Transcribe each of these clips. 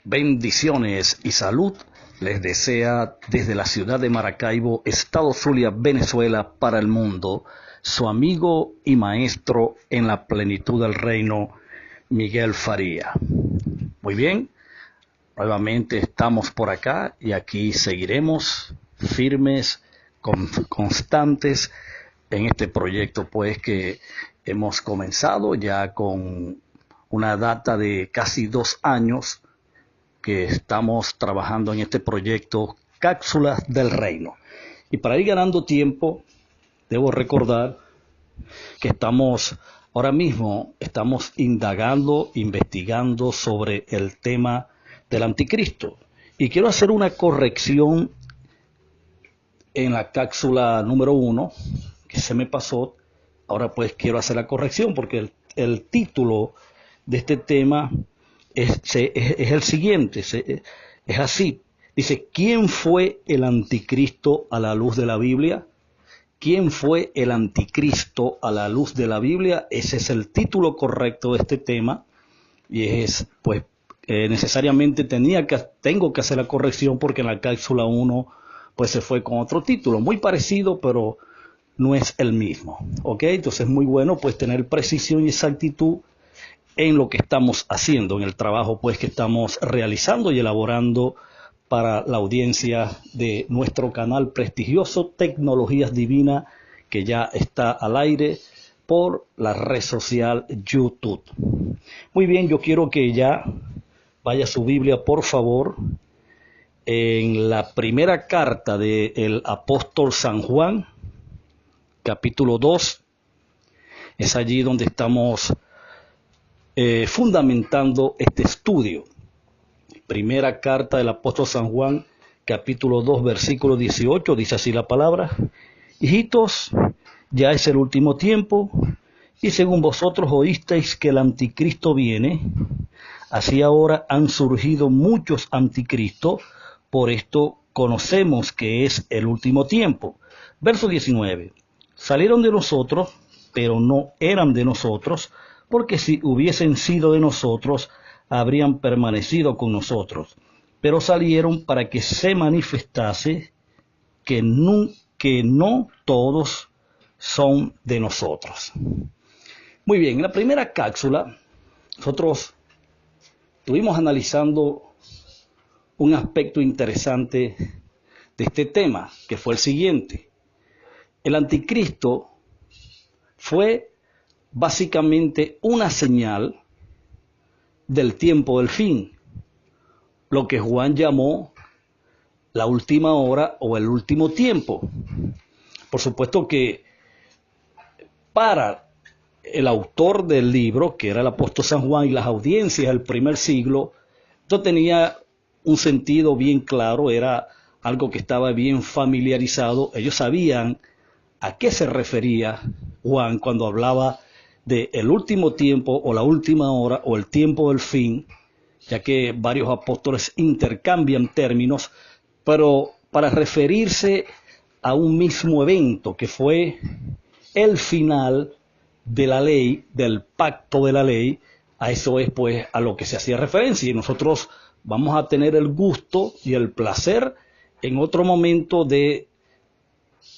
Bendiciones y salud les desea desde la ciudad de Maracaibo, Estado Zulia, Venezuela, para el mundo, su amigo y maestro en la plenitud del reino, Miguel Faría. Muy bien, nuevamente estamos por acá y aquí seguiremos firmes, constantes en este proyecto, pues que hemos comenzado ya con una data de casi 2 años que estamos trabajando en este proyecto Cápsulas del Reino. Y para ir ganando tiempo, debo recordar que ahora mismo estamos indagando, investigando sobre el tema del anticristo. Y quiero hacer una corrección en la cápsula número 1, que se me pasó. Ahora pues quiero hacer la corrección porque el título de este tema es el siguiente, es así. Dice, ¿quién fue el anticristo a la luz de la Biblia? ¿Quién fue el anticristo a la luz de la Biblia? Ese es el título correcto de este tema. Y pues, necesariamente tengo que hacer la corrección porque en la cápsula 1 pues se fue con otro título, muy parecido, pero no es el mismo. ¿Ok? Entonces es muy bueno pues tener precisión y exactitud en lo que estamos haciendo, en el trabajo pues que estamos realizando y elaborando para la audiencia de nuestro canal prestigioso Tecnologías Divinas, que ya está al aire por la red social YouTube. Muy bien, yo quiero que ya vaya su Biblia, por favor, en la primera carta del apóstol San Juan, capítulo 2. Es allí donde estamos fundamentando este estudio. Primera carta del apóstol San Juan, capítulo 2, versículo 18, dice así la palabra: hijitos, ya es el último tiempo, y según vosotros oísteis que el anticristo viene, así ahora han surgido muchos anticristos, por esto conocemos que es el último tiempo. Verso 19, salieron de nosotros, pero no eran de nosotros, porque si hubiesen sido de nosotros, habrían permanecido con nosotros. Pero salieron para que se manifestase que no todos son de nosotros. Muy bien, en la primera cápsula, nosotros estuvimos analizando un aspecto interesante de este tema, que fue el siguiente. El anticristo fue básicamente una señal del tiempo del fin, lo que Juan llamó la última hora o el último tiempo. Por supuesto que para el autor del libro, que era el apóstol San Juan, y las audiencias del primer siglo, esto tenía un sentido bien claro, era algo que estaba bien familiarizado. Ellos sabían a qué se refería Juan cuando hablaba de el último tiempo o la última hora o el tiempo del fin, ya que varios apóstoles intercambian términos, pero para referirse a un mismo evento que fue el final de la ley, del pacto de la ley. A eso es pues a lo que se hacía referencia, y nosotros vamos a tener el gusto y el placer en otro momento de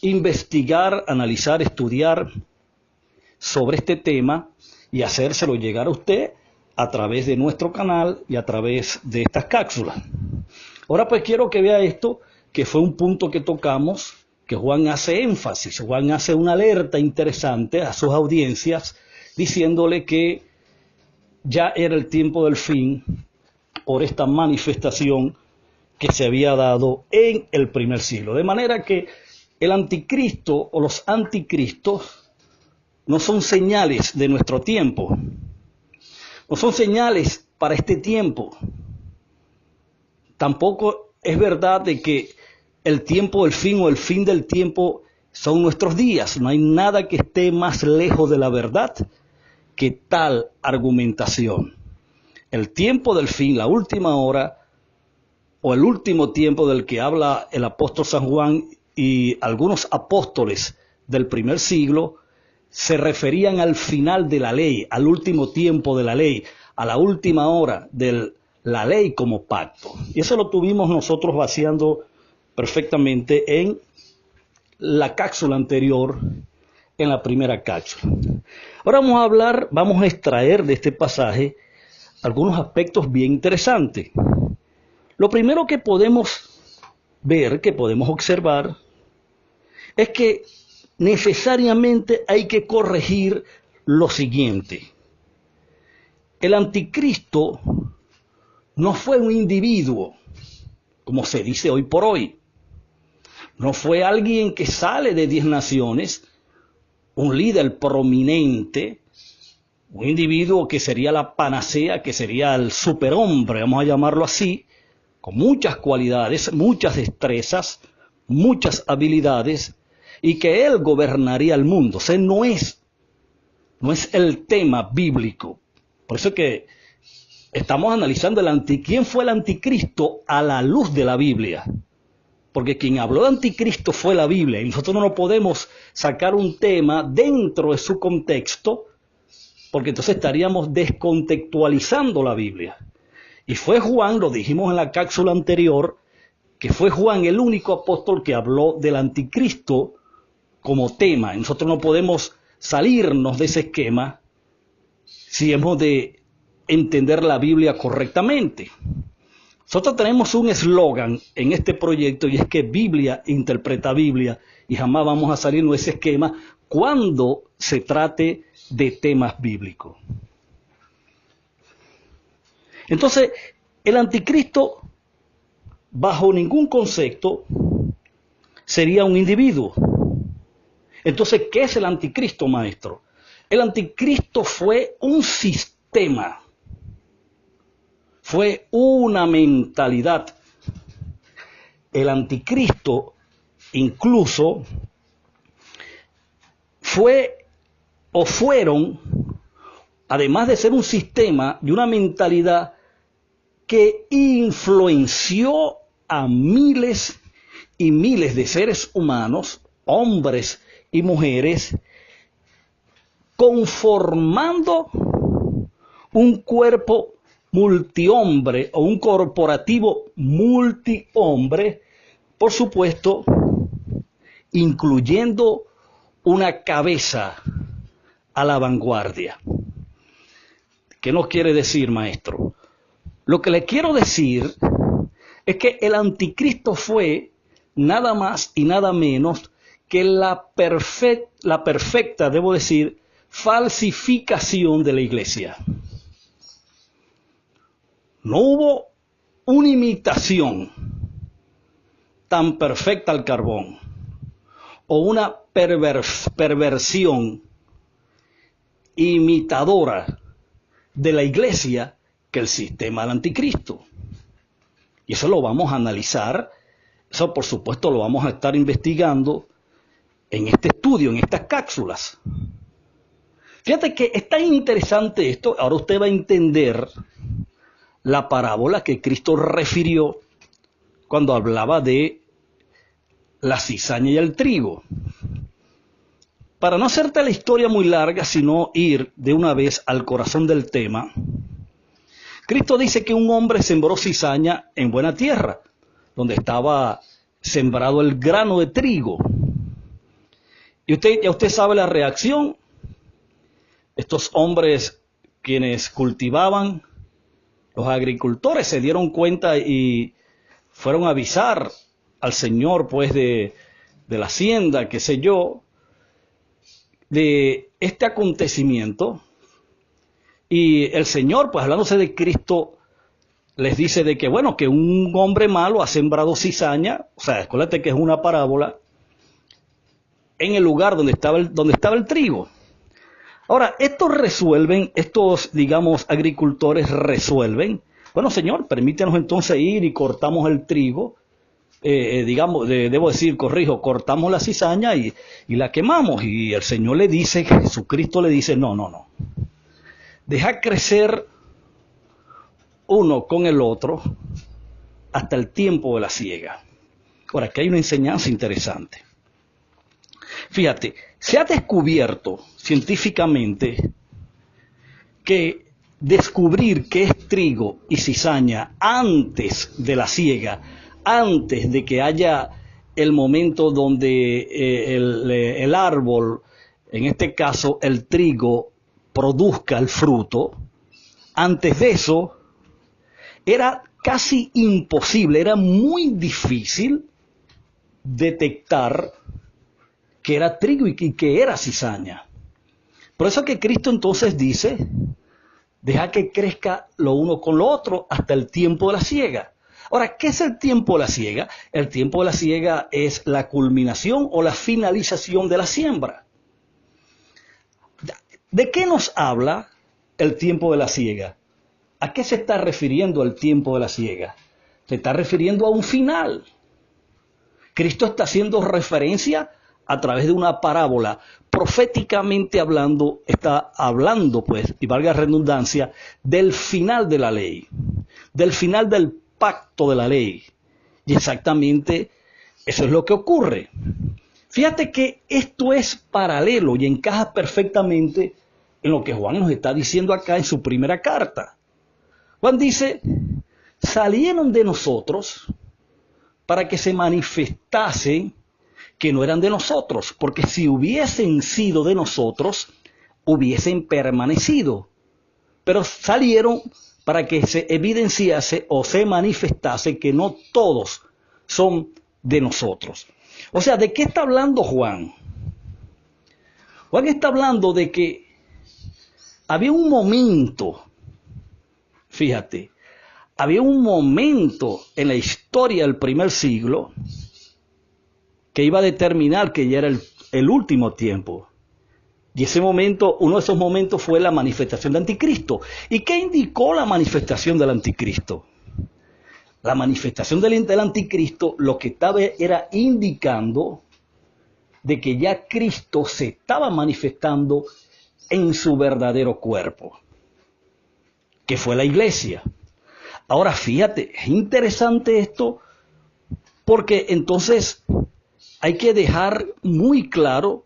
investigar, analizar, estudiar sobre este tema y hacérselo llegar a usted a través de nuestro canal y a través de estas cápsulas. Ahora pues quiero que vea esto, que fue un punto que tocamos, que Juan hace énfasis. Juan hace una alerta interesante a sus audiencias, diciéndole que ya era el tiempo del fin por esta manifestación que se había dado en el primer siglo. De manera que el anticristo o los anticristos no son señales de nuestro tiempo, no son señales para este tiempo. Tampoco es verdad de que el tiempo del fin o el fin del tiempo son nuestros días. No hay nada que esté más lejos de la verdad que tal argumentación. El tiempo del fin, la última hora o el último tiempo del que habla el apóstol San Juan y algunos apóstoles del primer siglo, se referían al final de la ley, al último tiempo de la ley, a la última hora de la ley como pacto. Y eso lo tuvimos nosotros vaciando perfectamente en la cápsula anterior, en la primera cápsula. Ahora vamos a extraer de este pasaje algunos aspectos bien interesantes. Lo primero que podemos ver, que podemos observar, es que necesariamente hay que corregir lo siguiente. El anticristo no fue un individuo, como se dice hoy por hoy. No fue alguien que sale de 10 naciones, un líder prominente, un individuo que sería la panacea, que sería el superhombre, vamos a llamarlo así, con muchas cualidades, muchas destrezas, muchas habilidades, y que él gobernaría el mundo. O sea, no es el tema bíblico. Por eso que estamos analizando quién fue el anticristo a la luz de la Biblia. Porque quien habló de anticristo fue la Biblia, y nosotros no podemos sacar un tema dentro de su contexto, porque entonces estaríamos descontextualizando la Biblia. Y fue Juan, lo dijimos en la cápsula anterior, que fue Juan el único apóstol que habló del anticristo como tema. Y nosotros no podemos salirnos de ese esquema si hemos de entender la Biblia correctamente. Nosotros tenemos un eslogan en este proyecto, y es que Biblia interpreta Biblia, y jamás vamos a salirnos de ese esquema cuando se trate de temas bíblicos. Entonces, el anticristo, bajo ningún concepto, sería un individuo. Entonces, ¿qué es el anticristo, maestro? El anticristo fue un sistema, fue una mentalidad. El anticristo incluso fueron, además de ser un sistema y una mentalidad que influenció a miles y miles de seres humanos, hombres y mujeres, conformando un cuerpo multihombre o un corporativo multihombre, por supuesto, incluyendo una cabeza a la vanguardia. ¿Qué nos quiere decir, maestro? Lo que le quiero decir es que el anticristo fue nada más y nada menos que la perfecta, debo decir, falsificación de la iglesia. No hubo una imitación tan perfecta al carbón o una perversión imitadora de la iglesia que el sistema del anticristo. Y eso lo vamos a analizar, eso por supuesto lo vamos a estar investigando en este estudio, en estas cápsulas. Fíjate que es tan interesante esto, ahora usted va a entender la parábola que Cristo refirió cuando hablaba de la cizaña y el trigo. Para no hacerte la historia muy larga, sino ir de una vez al corazón del tema, Cristo dice que un hombre sembró cizaña en buena tierra, donde estaba sembrado el grano de trigo. Y ya usted sabe la reacción. Estos hombres, quienes cultivaban, los agricultores, se dieron cuenta y fueron a avisar al señor, pues, de la hacienda, qué sé yo, de este acontecimiento. Y el Señor, pues hablándose de Cristo, les dice de que, bueno, que un hombre malo ha sembrado cizaña, o sea, acuérdate que es una parábola, en el lugar donde estaba el trigo. Ahora, estos, digamos, agricultores resuelven, bueno, Señor, permítenos entonces ir y cortamos el trigo, cortamos la cizaña y la quemamos. Y el Señor le dice, Jesucristo le dice, no. Deja crecer uno con el otro hasta el tiempo de la siega. Ahora, aquí hay una enseñanza interesante. Fíjate, se ha descubierto científicamente que descubrir qué es trigo y cizaña antes de la siega, antes de que haya el momento donde el árbol, en este caso el trigo, produzca el fruto, antes de eso era casi imposible, era muy difícil detectar que era trigo y que era cizaña. Por eso que Cristo entonces dice, deja que crezca lo uno con lo otro hasta el tiempo de la siega. Ahora, ¿qué es el tiempo de la siega? El tiempo de la siega es la culminación o la finalización de la siembra. ¿De qué nos habla el tiempo de la siega? ¿A qué se está refiriendo el tiempo de la siega? Se está refiriendo a un final. Cristo está haciendo referencia a través de una parábola, proféticamente hablando, está hablando, pues, y valga la redundancia, del final de la ley, del final del pacto de la ley. Y exactamente eso es lo que ocurre. Fíjate que esto es paralelo y encaja perfectamente en lo que Juan nos está diciendo acá en su primera carta. Juan dice, salieron de nosotros para que se manifestasen que no eran de nosotros, porque si hubiesen sido de nosotros, hubiesen permanecido. Pero salieron para que se evidenciase o se manifestase que no todos son de nosotros. O sea, ¿de qué está hablando Juan? Juan está hablando de que había un momento, fíjate, había un momento en la historia del primer siglo que iba a determinar que ya era el último tiempo. Y ese momento, uno de esos momentos fue la manifestación del anticristo. ¿Y qué indicó la manifestación del anticristo? La manifestación del anticristo lo que estaba era indicando de que ya Cristo se estaba manifestando en su verdadero cuerpo, que fue la iglesia. Ahora fíjate, es interesante esto, porque entonces hay que dejar muy claro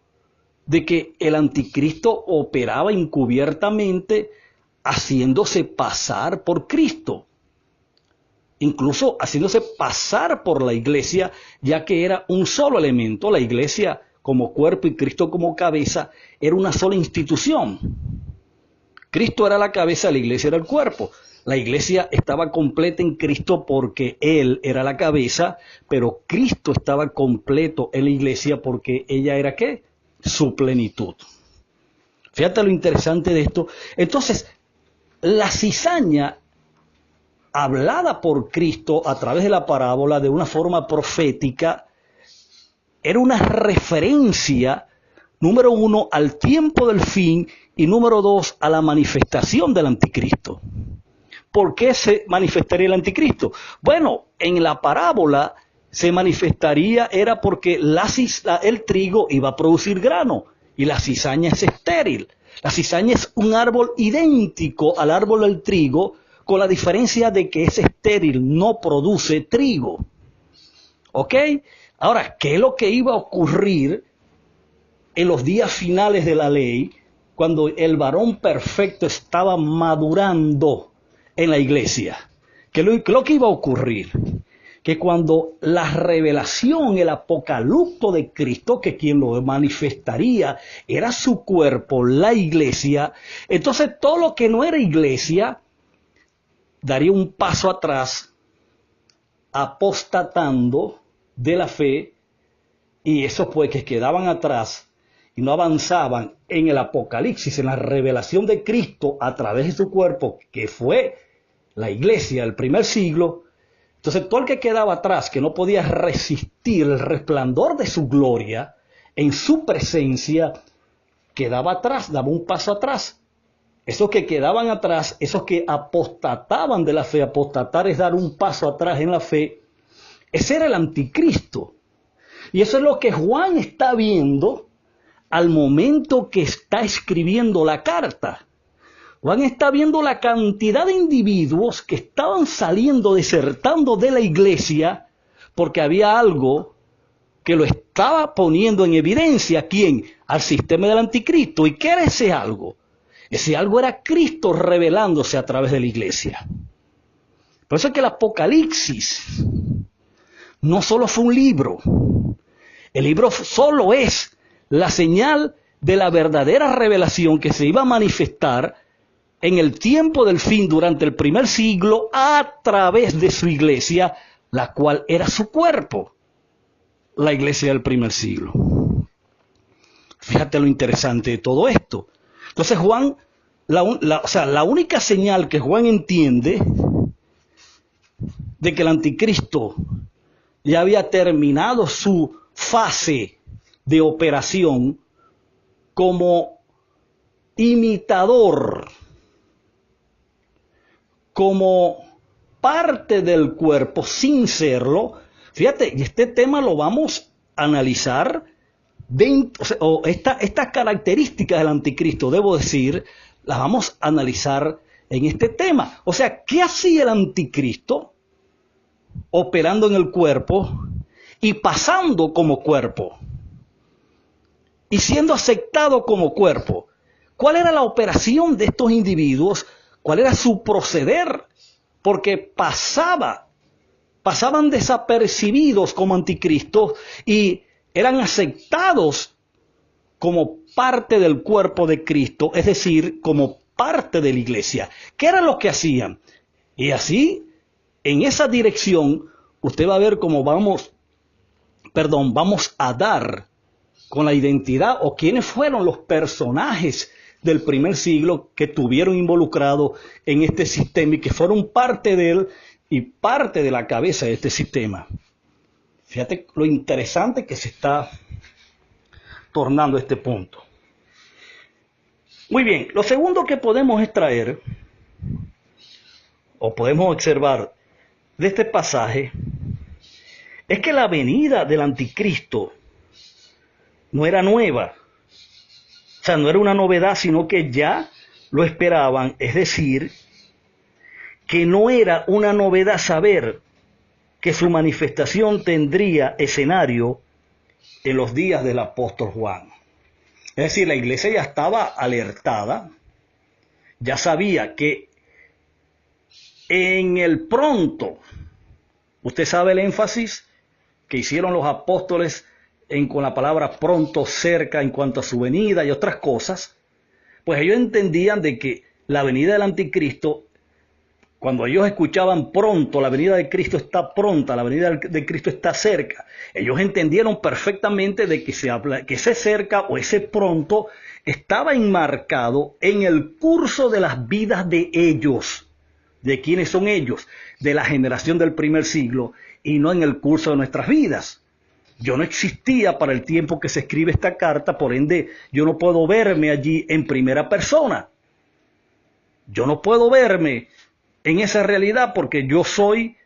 de que el anticristo operaba encubiertamente haciéndose pasar por Cristo, incluso haciéndose pasar por la iglesia, ya que era un solo elemento. La iglesia como cuerpo y Cristo como cabeza era una sola institución. Cristo era la cabeza, la iglesia era el cuerpo. La iglesia estaba completa en Cristo porque Él era la cabeza, pero Cristo estaba completo en la iglesia porque ella era ¿qué? Su plenitud. Fíjate lo interesante de esto. Entonces, la cizaña hablada por Cristo a través de la parábola de una forma profética era una referencia, número uno, al tiempo del fin y número dos, a la manifestación del anticristo. ¿Por qué se manifestaría el anticristo? Bueno, en la parábola se manifestaría, era porque el trigo iba a producir grano y la cizaña es estéril. La cizaña es un árbol idéntico al árbol del trigo, con la diferencia de que es estéril, no produce trigo. ¿Ok? Ahora, ¿qué es lo que iba a ocurrir en los días finales de la ley, cuando el varón perfecto estaba madurando en la iglesia? ¿Qué es lo que iba a ocurrir? Que cuando la revelación, el apocalipto de Cristo, que quien lo manifestaría era su cuerpo, la iglesia, entonces todo lo que no era iglesia daría un paso atrás, apostatando de la fe, y esos pues que quedaban atrás y no avanzaban en el apocalipsis, en la revelación de Cristo a través de su cuerpo, que fue la iglesia del primer siglo. Entonces todo el que quedaba atrás, que no podía resistir el resplandor de su gloria en su presencia, quedaba atrás, daba un paso atrás. Esos que quedaban atrás, esos que apostataban de la fe, apostatar es dar un paso atrás en la fe, ese era el anticristo. Y eso es lo que Juan está viendo al momento que está escribiendo la carta. Juan está viendo la cantidad de individuos que estaban saliendo, desertando de la iglesia, porque había algo que lo estaba poniendo en evidencia. ¿Quién? Al sistema del anticristo. ¿Y qué era ese algo? Ese algo era Cristo revelándose a través de la iglesia. Por eso es que el Apocalipsis no solo fue un libro. El libro solo es la señal de la verdadera revelación que se iba a manifestar en el tiempo del fin durante el primer siglo a través de su iglesia, la cual era su cuerpo, la iglesia del primer siglo. Fíjate lo interesante de todo esto. Entonces Juan, la única señal que Juan entiende de que el anticristo ya había terminado su fase de operación como imitador, como parte del cuerpo sin serlo. Fíjate, y este tema lo vamos a analizar, estas características del anticristo, debo decir, las vamos a analizar en este tema. O sea, ¿qué hacía el anticristo operando en el cuerpo y pasando como cuerpo y siendo aceptado como cuerpo? ¿Cuál era la operación de estos individuos? ¿Cuál era su proceder? Porque pasaban desapercibidos como anticristos y eran aceptados como parte del cuerpo de Cristo, es decir, como parte de la iglesia. ¿Qué era lo que hacían? Y así, en esa dirección, usted va a ver cómo vamos a dar con la identidad o quiénes fueron los personajes del primer siglo que estuvieron involucrados en este sistema y que fueron parte de él y parte de la cabeza de este sistema. Fíjate lo interesante que se está tornando este punto. Muy bien, lo segundo que podemos extraer o podemos observar de este pasaje es que la venida del anticristo no era nueva. O sea, no era una novedad, sino que ya lo esperaban. Es decir, que no era una novedad saber que su manifestación tendría escenario en los días del apóstol Juan. Es decir, la iglesia ya estaba alertada, ya sabía que en el pronto, usted sabe el énfasis que hicieron los apóstoles con la palabra pronto, cerca, en cuanto a su venida y otras cosas, pues ellos entendían de que la venida del anticristo, cuando ellos escuchaban pronto, la venida de Cristo está pronta, la venida de Cristo está cerca, ellos entendieron perfectamente de que ese cerca o ese pronto estaba enmarcado en el curso de las vidas de ellos. ¿De quiénes son ellos? De la generación del primer siglo y no en el curso de nuestras vidas. Yo no existía para el tiempo que se escribe esta carta, por ende yo no puedo verme allí en primera persona. Yo no puedo verme en esa realidad porque yo soy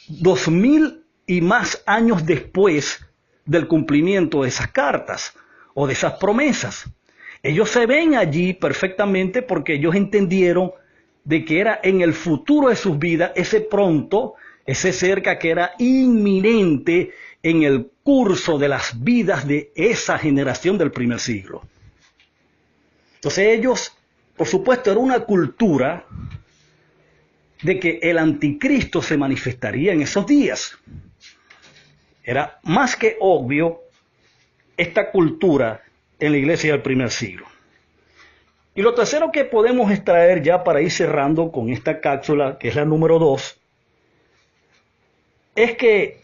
2000 y más años después del cumplimiento de esas cartas o de esas promesas. Ellos se ven allí perfectamente porque ellos entendieron de que era en el futuro de sus vidas ese pronto, ese cerca que era inminente en el curso de las vidas de esa generación del primer siglo. Entonces ellos, por supuesto, era una cultura de que el anticristo se manifestaría en esos días. Era más que obvio esta cultura en la iglesia del primer siglo. Y lo tercero que podemos extraer ya para ir cerrando con esta cápsula, que es la número 2, es que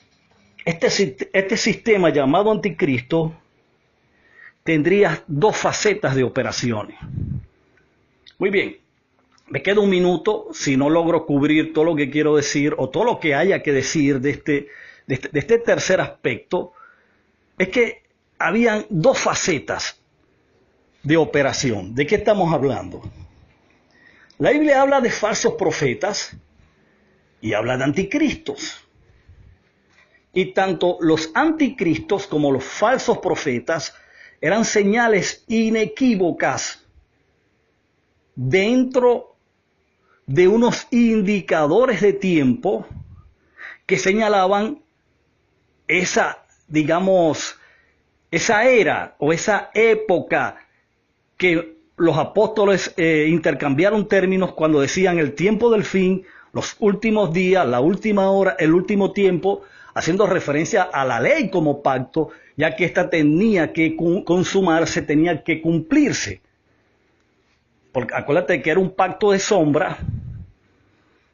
este sistema llamado anticristo tendría dos facetas de operaciones. Muy bien, me queda un minuto, si no logro cubrir todo lo que quiero decir o todo lo que haya que decir de este tercer aspecto, es que habían dos facetas de operación. ¿De qué estamos hablando? La Biblia habla de falsos profetas y habla de anticristos. Y tanto los anticristos como los falsos profetas eran señales inequívocas dentro de unos indicadores de tiempo que señalaban esa, digamos, esa era o esa época que los apóstoles intercambiaron términos cuando decían el tiempo del fin, los últimos días, la última hora, el último tiempo, haciendo referencia a la ley como pacto, ya que ésta tenía que consumarse, tenía que cumplirse. Porque acuérdate que era un pacto de sombra,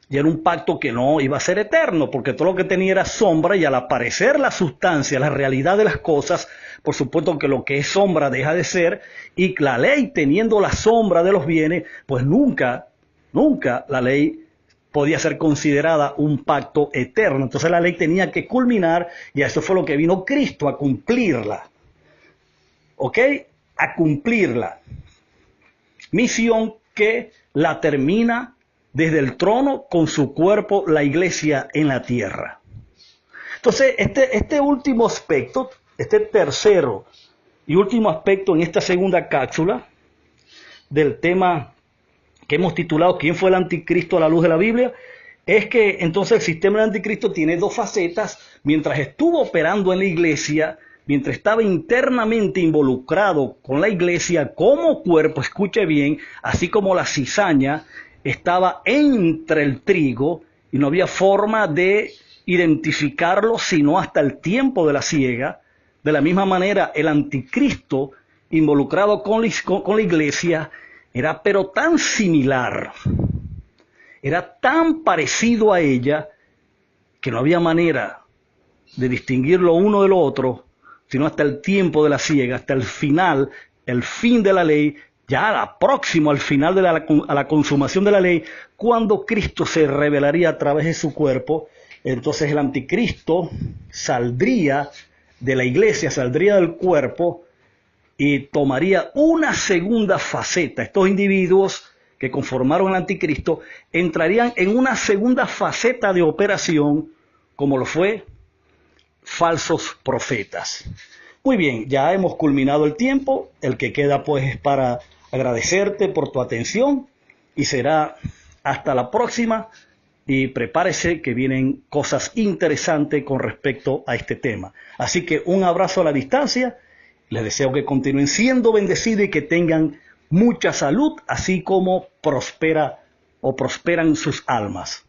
y era un pacto que no iba a ser eterno, porque todo lo que tenía era sombra, y al aparecer la sustancia, la realidad de las cosas, por supuesto que lo que es sombra deja de ser, y la ley teniendo la sombra de los bienes, pues nunca la ley podía ser considerada un pacto eterno. Entonces la ley tenía que culminar, y eso fue lo que vino Cristo, a cumplirla. ¿Ok? A cumplirla. Misión que la termina desde el trono con su cuerpo, la iglesia en la tierra. Entonces, este último aspecto, este tercero y último aspecto en esta segunda cápsula del tema que hemos titulado ¿Quién fue el anticristo a la luz de la Biblia? Es que entonces el sistema del anticristo tiene dos facetas. Mientras estuvo operando en la iglesia, mientras estaba internamente involucrado con la iglesia como cuerpo, escuche bien, así como la cizaña estaba entre el trigo y no había forma de identificarlo sino hasta el tiempo de la siega. De la misma manera, el anticristo involucrado con la iglesia era pero tan similar, era tan parecido a ella, que no había manera de distinguir lo uno de lo otro, sino hasta el tiempo de la siega, hasta el final, el fin de la ley, ya próximo al final de a la consumación de la ley, cuando Cristo se revelaría a través de su cuerpo. Entonces el anticristo saldría de la iglesia, saldría del cuerpo y tomaría una segunda faceta. Estos individuos que conformaron el anticristo entrarían en una segunda faceta de operación, como lo fue falsos profetas. Muy bien, ya hemos culminado el tiempo. El que queda pues es para agradecerte por tu atención y será hasta la próxima, y prepárese que vienen cosas interesantes con respecto a este tema. Así que un abrazo a la distancia, les deseo que continúen siendo bendecidos y que tengan mucha salud, así como prosperan sus almas.